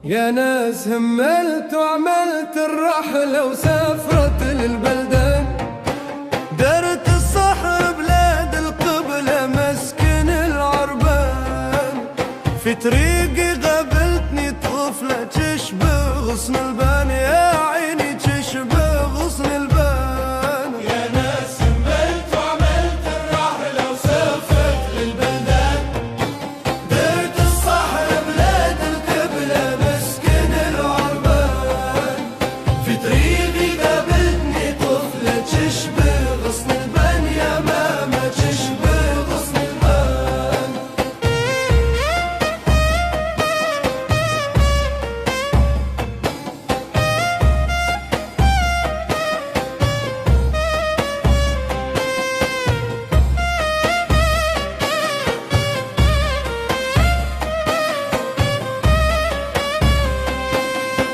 يا ناس هملت وعملت الرحلة وسافرت للبلدان، درت الصحر بلاد القبلة مسكن العربان. في طريقي قابلتني طفلة تشبه غصن البان، يا عيني تشبه غصن البان. يا ناس هملت وعملت الرحلة وسافرت للبلدان، درت الصحر بلاد القبلة مسكن العربان. في طريقي قابلتني طفلة تشبه غصن البان، يا ماما تشبه غصن البان.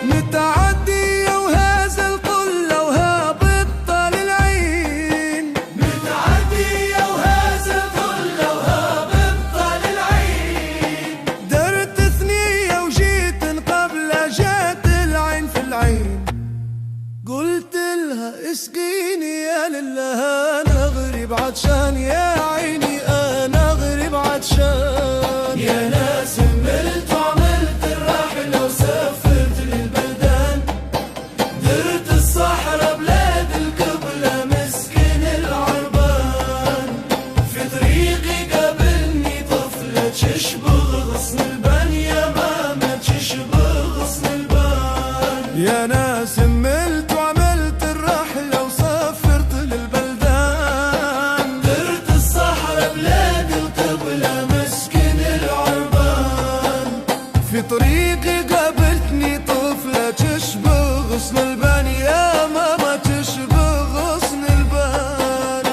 متعدية وهذا القلة وهابطة للعين، متعدية وهذا القلة وهابطة للعين. درت ثنية وجيت قبل جات العين في العين. قلت لها اسقيني يا لله انا غريب عطشان، يا عيني انا غريب عطشان. يا ناس هملت وعملت الرحلة وسافرت للبلدان، درت الصحراء بلاد القبلة مسكن العربان. في طريقي قابلني طفلة تشبه غصن البان، يا ماما تشبه غصن البان. يا ناس هملت وعملت الرحلة وسافرت للبلدان، درت الصحراء بلاد القبلة مسكن العربان. في طريقي قابلتني طفلة تشبه غصن البان، يا ماما تشبه غصن البان.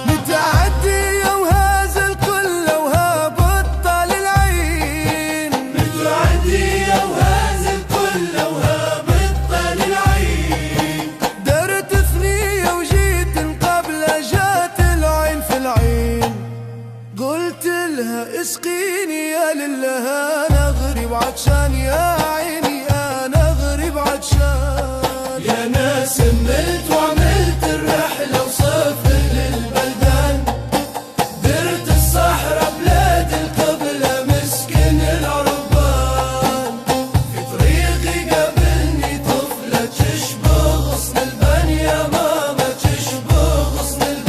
متعدية وهذا الكل وهابطة للعين، متعدية وهذا القلة وهابطة للعين. درت ثنية وجيت قبل جات العين في العين. قلت لها اسقيني يا لله انا غريب عطشان، يا عيني انا غريب عطشان. يا ناس هملت وعملت الرحلة وسافرت للبلدان، درت الصحراء بلاد القبلة مسكن العربان. في طريقي قابلني طفلة تشبه غصن البان، يا ماما تشبه غصن البان.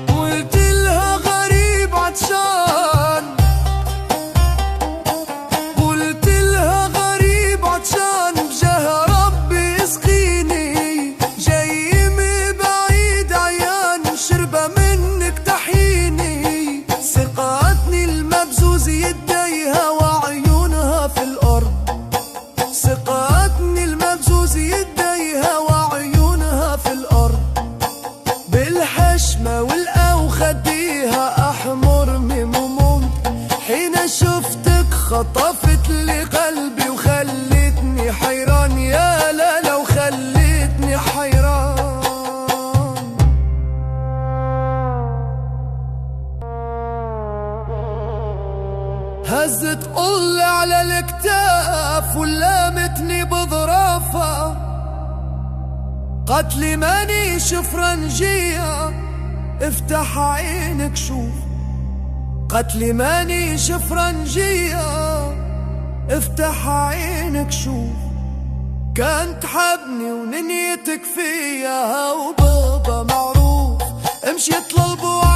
قلت لها غريب عطشان، قلت لها غريب عطشان، بجاه ربي اسقيني، جاي من بعيد عيان شربة منك تحييني. سقتني المبزوز يديها وعيونها في الأرض، سقتني المبزوز يديها وعيونها في الأرض. بالحشمة والقا وخديها أحمر مموم، حين شفتك خطفت لي قلبي وخلتني حيران، يا لا وخلتني حيران. هزت قل على الكتاف ولامتني بظرافة، قتلي مانيش فرنجية، افتح عينك شوف. قتلي مانيش فرنجية، افتح عينك شوف، كان تحبني وننيتك فيها وبابا معروف. مشيت للبوع